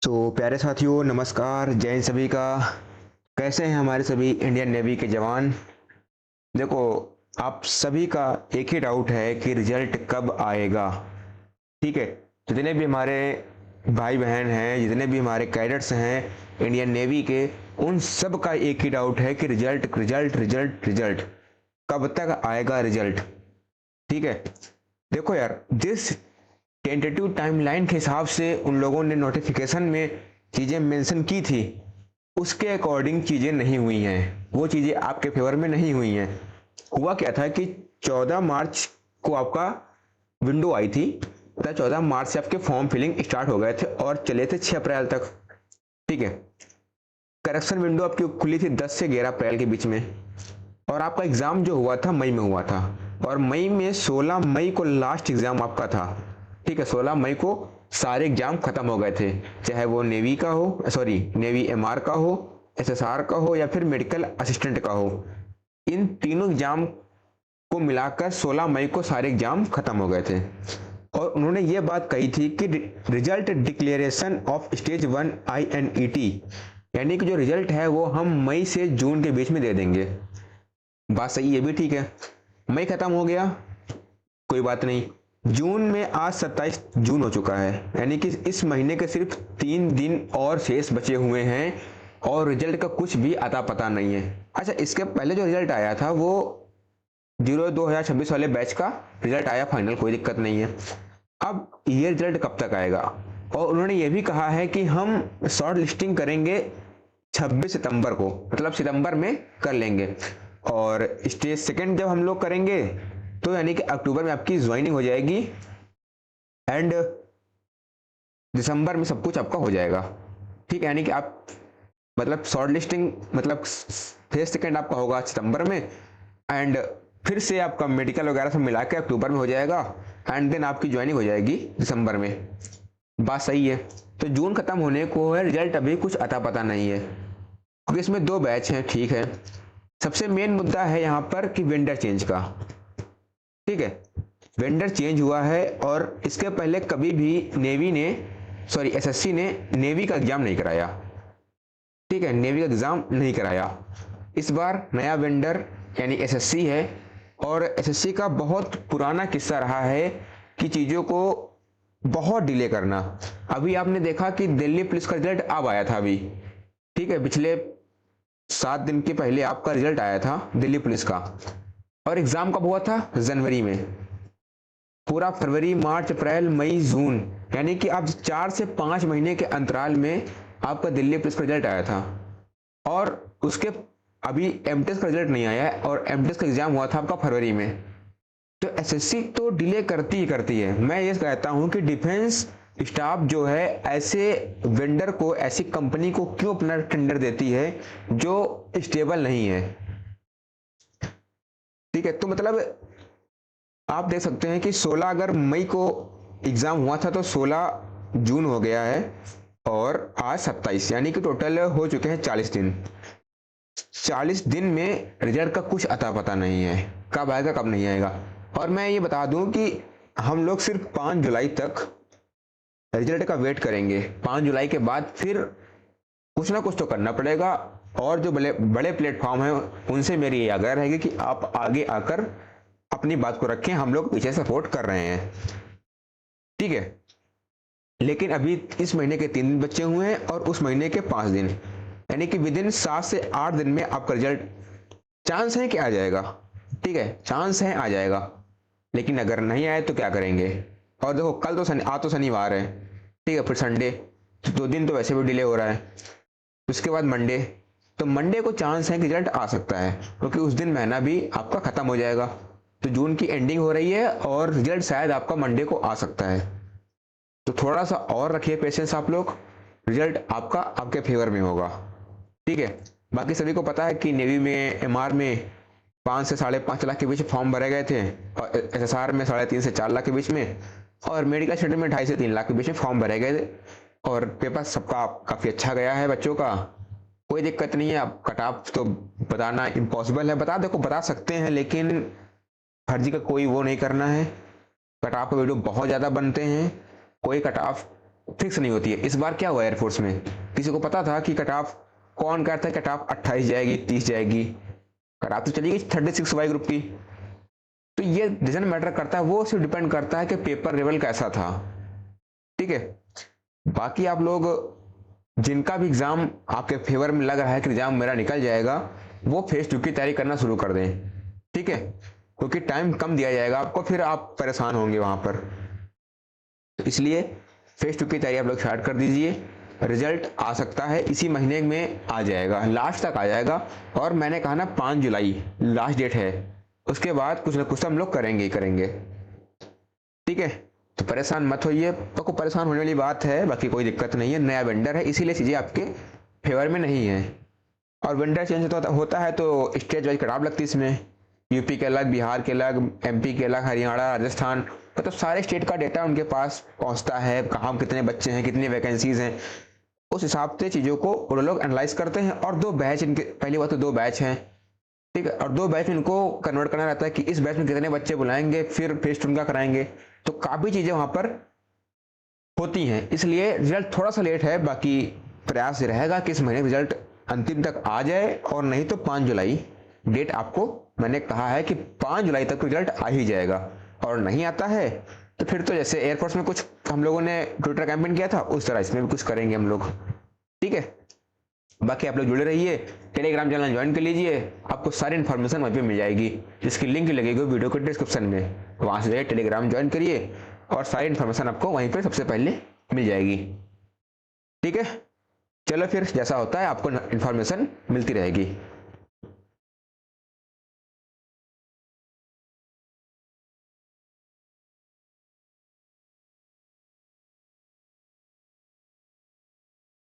तो प्यारे साथियों, नमस्कार, जय हिंद सभी का। कैसे हैं हमारे सभी इंडियन नेवी के जवान। देखो, आप सभी का एक ही डाउट है कि रिजल्ट कब आएगा। ठीक है, जितने भी हमारे भाई बहन हैं, जितने भी हमारे कैडेट्स हैं इंडियन नेवी के, उन सब का एक ही डाउट है कि रिजल्ट रिजल्ट रिजल्ट रिजल्ट कब तक आएगा रिजल्ट। ठीक है, देखो यार, जिस टेंटेटिव टाइमलाइन के हिसाब से उन लोगों ने नोटिफिकेशन में चीज़ें मेंशन की थी, उसके अकॉर्डिंग चीज़ें नहीं हुई हैं। वो चीज़ें आपके फेवर में नहीं हुई हैं। हुआ क्या था कि 14 मार्च को आपका विंडो आई थी, तो 14 मार्च से आपके फॉर्म फिलिंग स्टार्ट हो गए थे और चले थे 6 अप्रैल तक। ठीक है, करेक्शन विंडो आपकी खुली थी 10 से 11 अप्रैल के बीच में, और आपका एग्ज़ाम जो हुआ था मई में हुआ था, और मई में 16 मई को लास्ट एग्ज़ाम आपका था। ठीक है, 16 मई को सारे एग्जाम खत्म हो गए थे, चाहे वो नेवी का हो, सॉरी नेवी एमआर का हो, एसएसआर का हो, या फिर मेडिकल असिस्टेंट का हो। इन तीनों एग्जाम को मिलाकर 16 मई को सारे एग्जाम खत्म हो गए थे। और उन्होंने ये बात कही थी कि result declaration of stage 1 INET, यानी कि जो रिजल्ट है वो हम मई से जून के बीच में दे देंगे। बात सही, ये भी ठीक है। मई खत्म हो गया, कोई बात नहीं। जून में आज 27 जून हो चुका है, यानी कि इस महीने के सिर्फ 3 दिन और शेष बचे हुए हैं, और रिजल्ट का कुछ भी अता पता नहीं है। अच्छा, इसके पहले जो रिजल्ट आया था वो 2026 वाले बैच का रिजल्ट आया फाइनल, कोई दिक्कत नहीं है। अब ये रिजल्ट कब तक आएगा? और उन्होंने ये भी कहा है कि हम शॉर्ट लिस्टिंग करेंगे 26 सितंबर को, मतलब सितंबर में कर लेंगे, और स्टेज सेकंड जब हम लोग करेंगे तो यानी कि अक्टूबर में आपकी ज्वाइनिंग हो जाएगी, एंड दिसंबर में सब कुछ आपका हो जाएगा। ठीक है, यानी कि आप मतलब शॉर्ट लिस्टिंग मतलब फेज सेकंड आपका होगा सितंबर में, एंड फिर से आपका मेडिकल वगैरह सब मिला के अक्टूबर में हो जाएगा, एंड देन आपकी ज्वाइनिंग हो जाएगी दिसंबर में। बात सही है। तो जून खत्म होने को है, रिजल्ट अभी कुछ अता पता नहीं है, क्योंकि इसमें 2 बैच हैं। ठीक है, सबसे मेन मुद्दा है यहाँ पर कि वेंडर चेंज का। ठीक है, वेंडर चेंज हुआ है, और इसके पहले कभी भी नेवी ने, सॉरी एसएससी ने नेवी का एग्जाम नहीं कराया। ठीक है, नेवी का एग्जाम नहीं कराया। इस बार नया वेंडर यानी एसएससी है, और एसएससी का बहुत पुराना किस्सा रहा है कि चीज़ों को बहुत डिले करना। अभी आपने देखा कि दिल्ली पुलिस का रिजल्ट अब आया था अभी। ठीक है, पिछले 7 दिन के पहले आपका रिजल्ट आया था दिल्ली पुलिस का, और एग्जाम कब हुआ था? जनवरी में। पूरा फरवरी, मार्च, अप्रैल, मई, जून, यानी कि अब 4 से 5 महीने के अंतराल में आपका दिल्ली पुलिस का रिजल्ट आया था, और उसके अभी एमटेस का रिजल्ट नहीं आया है, और एमटेस का एग्जाम हुआ था आपका फरवरी में। तो एसएससी तो डिले करती ही करती है। मैं ये कहता हूं कि डिफेंस स्टाफ जो है ऐसे वेंडर को, ऐसी कंपनी को क्यों अपना टेंडर देती है जो स्टेबल नहीं है। ठीक है, तो मतलब आप देख सकते हैं कि 16 अगर मई को एग्जाम हुआ था तो 16 जून हो गया है, और आज 27, यानी कि टोटल हो चुके हैं 40 दिन। 40 दिन में रिजल्ट का कुछ अता पता नहीं है, कब आएगा कब नहीं आएगा। और मैं ये बता दूं कि हम लोग सिर्फ 5 जुलाई तक रिजल्ट का वेट करेंगे। 5 जुलाई के बाद फिर कुछ ना कुछ तो करना पड़ेगा, और जो बड़े बड़े प्लेटफॉर्म हैं उनसे मेरी ये आग्रह रहेगी कि आप आगे आकर अपनी बात को रखें, हम लोग पीछे सपोर्ट कर रहे हैं। ठीक है, लेकिन अभी इस महीने के 3 दिन बचे हुए हैं, और उस महीने के 5 दिन, यानी कि विदिन 7 से 8 दिन में आपका रिजल्ट चांस है कि आ जाएगा। ठीक है, चांस है आ जाएगा, लेकिन अगर नहीं आए तो क्या करेंगे? और देखो, कल तो आज तो शनिवार है। ठीक है, फिर संडे, तो 2 दिन तो वैसे भी डिले हो रहा है। उसके बाद मंडे, तो मंडे को चांस है कि रिजल्ट आ सकता है, क्योंकि उस दिन महीना भी आपका खत्म हो जाएगा। तो जून की एंडिंग हो रही है, और रिजल्ट शायद आपका मंडे को आ सकता है। तो थोड़ा सा और रखिए पेशेंस आप लोग, रिजल्ट आपका आपके फेवर में होगा। ठीक है, बाकी सभी को पता है कि नेवी में, एमआर में 5 से 5.5 लाख के बीच फॉर्म भरे गए थे, और एसएसआर में 3.5 से 4 लाख के बीच में, और मेडिकल स्टूडेंट में 2.5 से 3 लाख के बीच में फॉर्म भरे गए थे, और पेपर सबका काफ़ी अच्छा गया है बच्चों का, कोई दिक्कत नहीं है। अब कट ऑफ तो बताना इम्पॉसिबल है, बता सकते हैं, लेकिन फर्जी का कोई वो नहीं करना है। कट ऑफ का वीडियो बहुत ज़्यादा बनते हैं, कोई कट ऑफ फिक्स नहीं होती है। इस बार क्या हुआ एयरफोर्स में, किसी को पता था कि कट ऑफ, कौन कहता है कट ऑफ 28 जाएगी, 30 जाएगी? कट ऑफ तो चली गई 36 वाई ग्रुप की। तो ये डिसीजन मैटर करता है, वो सिर्फ डिपेंड करता है कि पेपर लेवल कैसा था। ठीक है, बाकी आप लोग जिनका भी एग्जाम आपके फेवर में लग रहा है कि एग्जाम मेरा निकल जाएगा, वो फेज 2 की तैयारी करना शुरू कर दें। ठीक है, क्योंकि टाइम कम दिया जाएगा आपको, फिर आप परेशान होंगे वहां पर। तो इसलिए फेज 2 की तैयारी आप लोग स्टार्ट कर दीजिए। रिजल्ट आ सकता है इसी महीने में आ जाएगा, लास्ट तक आ जाएगा। और मैंने कहा ना 5 जुलाई लास्ट डेट है, उसके बाद कुछ ना कुछ हम लोग करेंगे ही करेंगे। ठीक है, तो परेशान मत होइए, तो को परेशान होने वाली बात है, बाकी कोई दिक्कत नहीं है। नया वेंडर है इसीलिए चीज़ें आपके फेवर में नहीं है। और वेंडर चेंज होता है तो स्टेट वाइज कटाव लगती है इसमें, यूपी के अलग, बिहार के अलग, एमपी के अलग, हरियाणा, राजस्थान, मतलब सारे स्टेट का डेटा उनके पास पहुंचता है, कहाँ कितने बच्चे हैं, कितनी वैकेंसीज हैं। उस हिसाब से चीज़ों को वो लोग एनालाइज करते हैं। और 2 बैच इनके, पहली बात तो 2 बैच हैं। ठीक है, और 2 बैच में इनको कन्वर्ट करना रहता है कि इस बैच में कितने बच्चे बुलाएंगे, फिर फेज 2 का कराएंगे। तो काफ़ी चीज़ें वहाँ पर होती हैं, इसलिए रिजल्ट थोड़ा सा लेट है। बाकी प्रयास रहेगा कि इस महीने रिजल्ट अंतिम तक आ जाए, और नहीं तो 5 जुलाई डेट आपको मैंने कहा है कि 5 जुलाई तक रिजल्ट आ ही जाएगा। और नहीं आता है तो फिर तो जैसे एयरफोर्स में कुछ हम लोगों ने ट्विटर कैंपेन किया था, उस तरह इसमें भी कुछ करेंगे हम लोग। ठीक है, बाकी आप लोग जुड़े रहिए, टेलीग्राम चैनल ज्वाइन कर लीजिए, आपको सारी इन्फॉर्मेशन वहीं पे मिल जाएगी, जिसकी लिंक लगेगी वीडियो के डिस्क्रिप्शन में। वहाँ से टेलीग्राम ज्वाइन करिए और सारी इन्फॉर्मेशन आपको वहीं पे सबसे पहले मिल जाएगी। ठीक है, चलो फिर जैसा होता है आपको इन्फॉर्मेशन मिलती रहेगी।